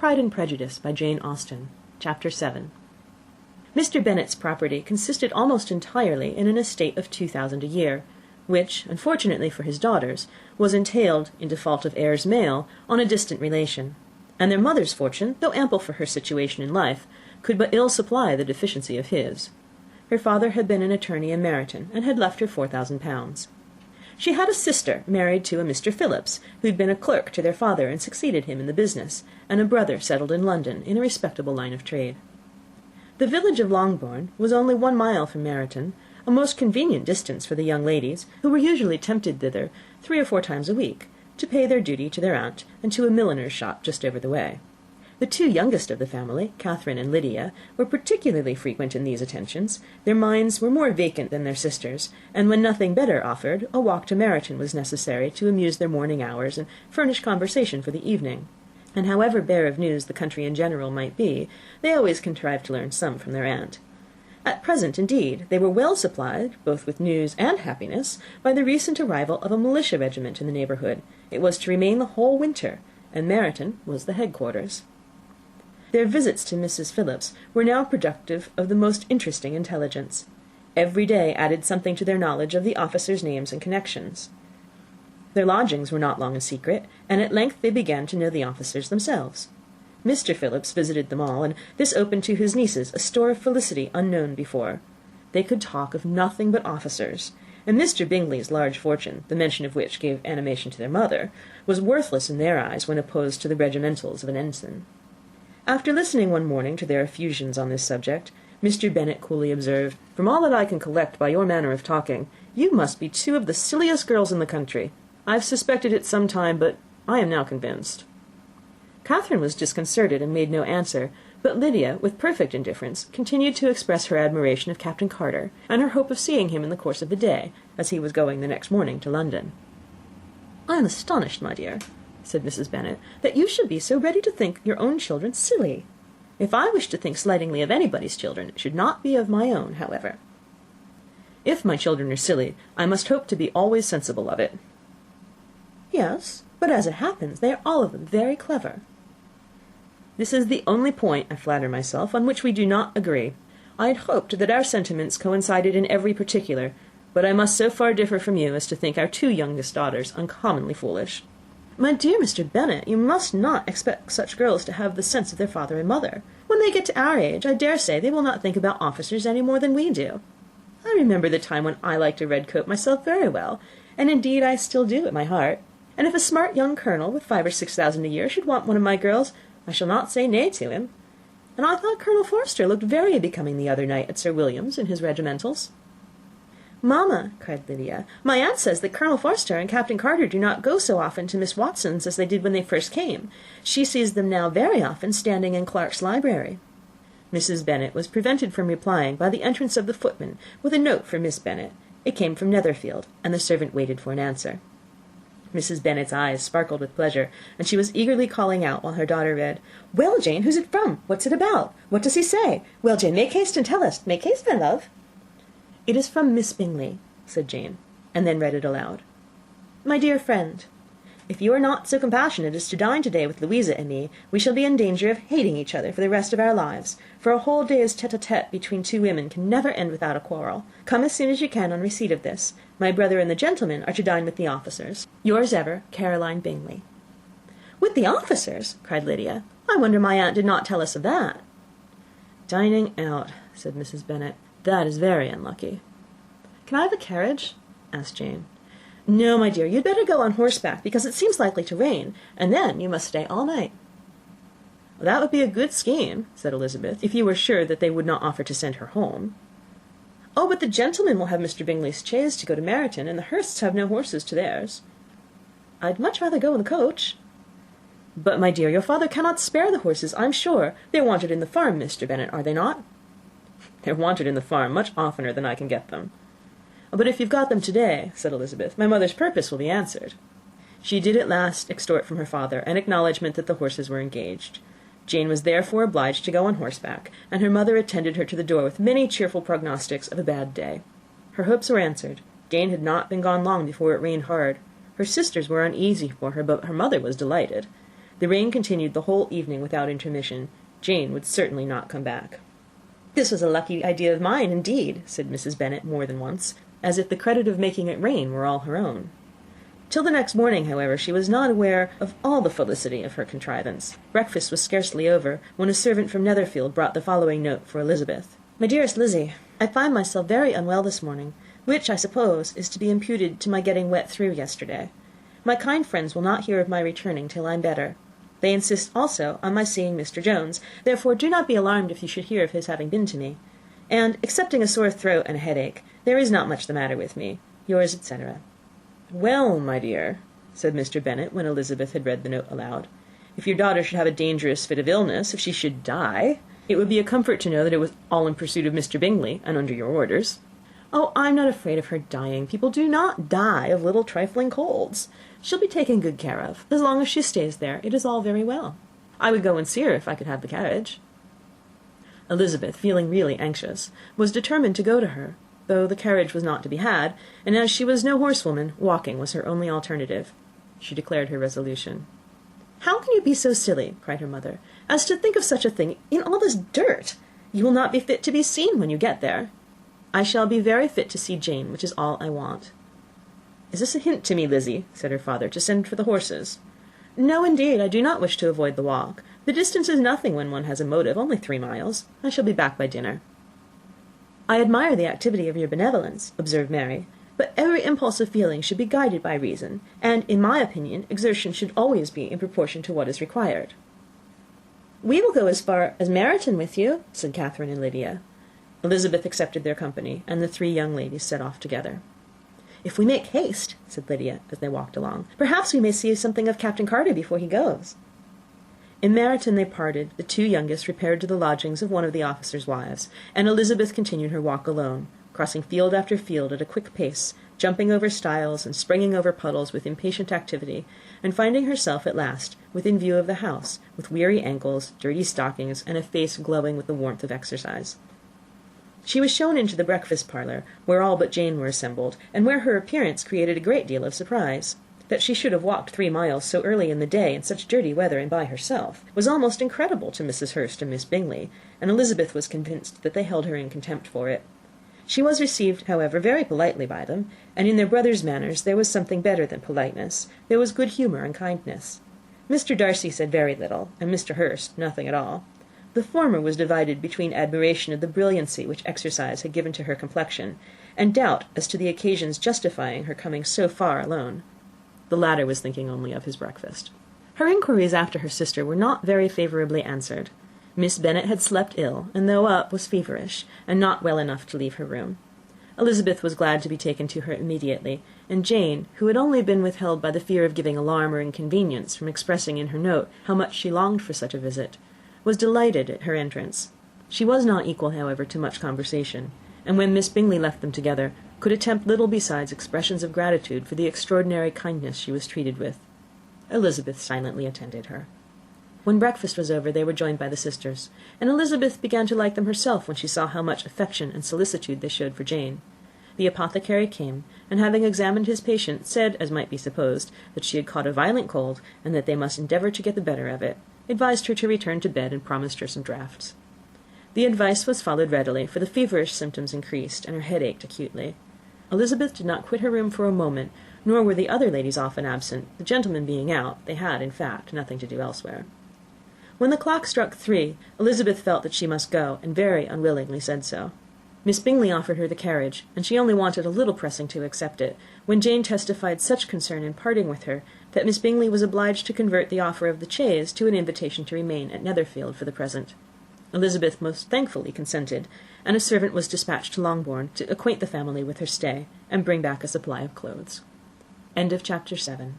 Pride and Prejudice by Jane Austen. Chapter 7. Mr. Bennet's property consisted almost entirely in an estate of £2,000 a year, which, unfortunately for his daughters, was entailed, in default of heirs male, on a distant relation; and their mother's fortune, though ample for her situation in life, could but ill supply the deficiency of his. Her father had been an attorney in Meryton, and had left her £4,000. She had a sister married to a Mr. Phillips, who had been a clerk to their father and succeeded him in the business, and a brother settled in London in a respectable line of trade. The village of Longbourn was only 1 mile from Meryton, a most convenient distance for the young ladies, who were usually tempted thither 3 or 4 times a week, to pay their duty to their aunt and to a milliner's shop just over the way. The 2 youngest of the family, Catherine and Lydia, were particularly frequent in these attentions. Their minds were more vacant than their sisters', and when nothing better offered, a walk to Meryton was necessary to amuse their morning hours and furnish conversation for the evening. And however bare of news the country in general might be, they always contrived to learn some from their aunt. At present, indeed, they were well supplied, both with news and happiness, by the recent arrival of a militia regiment in the neighbourhood. It was to remain the whole winter, and Meryton was the headquarters. Their visits to Mrs. Phillips were now productive of the most interesting intelligence. Every day added something to their knowledge of the officers' names and connections. Their lodgings were not long a secret, and at length they began to know the officers themselves. Mr. Phillips visited them all, and this opened to his nieces a store of felicity unknown before. They could talk of nothing but officers, and Mr. Bingley's large fortune, the mention of which gave animation to their mother, was worthless in their eyes when opposed to the regimentals of an ensign. After listening one morning to their effusions on this subject, Mr. Bennet coolly observed, "From all that I can collect by your manner of talking, you must be 2 of the silliest girls in the country. I've suspected it some time, but I am now convinced." Catherine was disconcerted and made no answer, but Lydia, with perfect indifference, continued to express her admiration of Captain Carter, and her hope of seeing him in the course of the day, as he was going the next morning to London. "I am astonished, my dear," said Mrs. Bennet, "that you should be so ready to think your own children silly. If I wish to think slightingly of anybody's children, it should not be of my own, however. If my children are silly, I must hope to be always sensible of it." "Yes, but as it happens, they are all of them very clever." "This is the only point, I flatter myself, on which we do not agree. I had hoped that our sentiments coincided in every particular, but I must so far differ from you as to think our 2 youngest daughters uncommonly foolish." "My dear Mr. Bennet, you must not expect such girls to have the sense of their father and mother. When they get to our age, I dare say they will not think about officers any more than we do. I remember the time when I liked a red coat myself very well, and indeed I still do at my heart. And if a smart young colonel with 5,000 or 6,000 a year should want one of my girls, I shall not say nay to him. And I thought Colonel Forster looked very becoming the other night at Sir William's in his regimentals." "Mamma," cried Lydia, "my aunt says that Colonel Forster and Captain Carter do not go so often to Miss Watson's as they did when they first came. She sees them now very often standing in Clark's library." Mrs. Bennet was prevented from replying by the entrance of the footman with a note for Miss Bennet. It came from Netherfield, and the servant waited for an answer. Mrs. Bennet's eyes sparkled with pleasure, and she was eagerly calling out while her daughter read, "Well, Jane, who's it from? What's it about? What does he say? Well, Jane, make haste and tell us. Make haste, my love." "It is from Miss Bingley," said Jane, and then read it aloud. "My dear friend, if you are not so compassionate as to dine to-day with Louisa and me, we shall be in danger of hating each other for the rest of our lives, for a whole day's tete-a-tete between 2 women can never end without a quarrel. Come as soon as you can on receipt of this. My brother and the gentlemen are to dine with the officers. Yours ever, Caroline Bingley." "With the officers!" cried Lydia. "I wonder my aunt did not tell us of that." "Dining out," said Mrs. Bennet. "That is very unlucky." "Can I have a carriage?" asked Jane. "No, my dear, you'd better go on horseback, because it seems likely to rain, and then you must stay all night." "That would be a good scheme," said Elizabeth, "if you were sure that they would not offer to send her home." "Oh, but the gentlemen will have Mr. Bingley's chaise to go to Meryton, and the Hursts have no horses to theirs." "I'd much rather go in the coach." "But, my dear, your father cannot spare the horses, I'm sure. They're wanted in the farm, Mr. Bennet, are they not?" "They're wanted in the farm much oftener than I can get them." "But if you've got them to-day," said Elizabeth, "my mother's purpose will be answered." She did at last extort from her father an acknowledgment that the horses were engaged. Jane was therefore obliged to go on horseback, and her mother attended her to the door with many cheerful prognostics of a bad day. Her hopes were answered. Jane had not been gone long before it rained hard. Her sisters were uneasy for her, but her mother was delighted. The rain continued the whole evening without intermission. Jane would certainly not come back. "This was a lucky idea of mine, indeed," said Mrs. Bennet more than once, as if the credit of making it rain were all her own. Till the next morning, however, she was not aware of all the felicity of her contrivance. Breakfast was scarcely over, when a servant from Netherfield brought the following note for Elizabeth. "My dearest Lizzie, I find myself very unwell this morning, which, I suppose, is to be imputed to my getting wet through yesterday. My kind friends will not hear of my returning till I am better. They insist also on my seeing Mr. Jones, therefore do not be alarmed if you should hear of his having been to me. And, excepting a sore throat and a headache, there is not much the matter with me. Yours, etc." "Well, my dear," said Mr. Bennet, when Elizabeth had read the note aloud, "if your daughter should have a dangerous fit of illness, if she should die, it would be a comfort to know that it was all in pursuit of Mr. Bingley, and under your orders." "Oh, I'm not afraid of her dying. People do not die of little trifling colds. She'll be taken good care of. As long as she stays there, it is all very well. I would go and see her if I could have the carriage." Elizabeth, feeling really anxious, was determined to go to her, though the carriage was not to be had, and as she was no horsewoman, walking was her only alternative. She declared her resolution. "How can you be so silly," cried her mother, "as to think of such a thing in all this dirt? You will not be fit to be seen when you get there." "I shall be very fit to see Jane, which is all I want." "Is this a hint to me, Lizzie," said her father, "to send for the horses?" "No, indeed, I do not wish to avoid the walk. The distance is nothing when one has a motive, only 3 miles. I shall be back by dinner." "I admire the activity of your benevolence," observed Mary, "but every impulse of feeling should be guided by reason, and, in my opinion, exertion should always be in proportion to what is required." "We will go as far as Meryton with you," said Catherine and Lydia. Elizabeth accepted their company, and the 3 young ladies set off together. "If we make haste," said Lydia, as they walked along, "perhaps we may see something of Captain Carter before he goes." In Meryton they parted. The 2 youngest repaired to the lodgings of one of the officers' wives, and Elizabeth continued her walk alone, crossing field after field at a quick pace, jumping over stiles and springing over puddles with impatient activity, and finding herself at last within view of the house, with weary ankles, dirty stockings, and a face glowing with the warmth of exercise. She was shown into the breakfast parlour, where all but Jane were assembled, and where her appearance created a great deal of surprise. That she should have walked 3 miles so early in the day, in such dirty weather, and by herself, was almost incredible to Mrs. Hurst and Miss Bingley, and Elizabeth was convinced that they held her in contempt for it. She was received, however, very politely by them, and in their brother's manners there was something better than politeness. There was good humour and kindness. Mr. Darcy said very little, and Mr. Hurst nothing at all. The former was divided between admiration of the brilliancy which exercise had given to her complexion, and doubt as to the occasions justifying her coming so far alone. The latter was thinking only of his breakfast. Her inquiries after her sister were not very favourably answered. Miss Bennet had slept ill, and though up, was feverish, and not well enough to leave her room. Elizabeth was glad to be taken to her immediately, and Jane, who had only been withheld by the fear of giving alarm or inconvenience from expressing in her note how much she longed for such a visit, was delighted at her entrance. She was not equal, however, to much conversation, and when Miss Bingley left them together, could attempt little besides expressions of gratitude for the extraordinary kindness she was treated with. Elizabeth silently attended her. When breakfast was over, they were joined by the sisters, and Elizabeth began to like them herself when she saw how much affection and solicitude they showed for Jane. The apothecary came, and having examined his patient, said, as might be supposed, that she had caught a violent cold, and that they must endeavour to get the better of it, advised her to return to bed, and promised her some draughts. The advice was followed readily, for the feverish symptoms increased, and her head ached acutely. Elizabeth did not quit her room for a moment, nor were the other ladies often absent. The gentlemen being out, they had, in fact, nothing to do elsewhere. When the clock struck 3, Elizabeth felt that she must go, and very unwillingly said so. Miss Bingley offered her the carriage, and she only wanted a little pressing to accept it, when Jane testified such concern in parting with her, that Miss Bingley was obliged to convert the offer of the chaise to an invitation to remain at Netherfield for the present. Elizabeth most thankfully consented, and a servant was dispatched to Longbourn to acquaint the family with her stay, and bring back a supply of clothes. End of Chapter 7.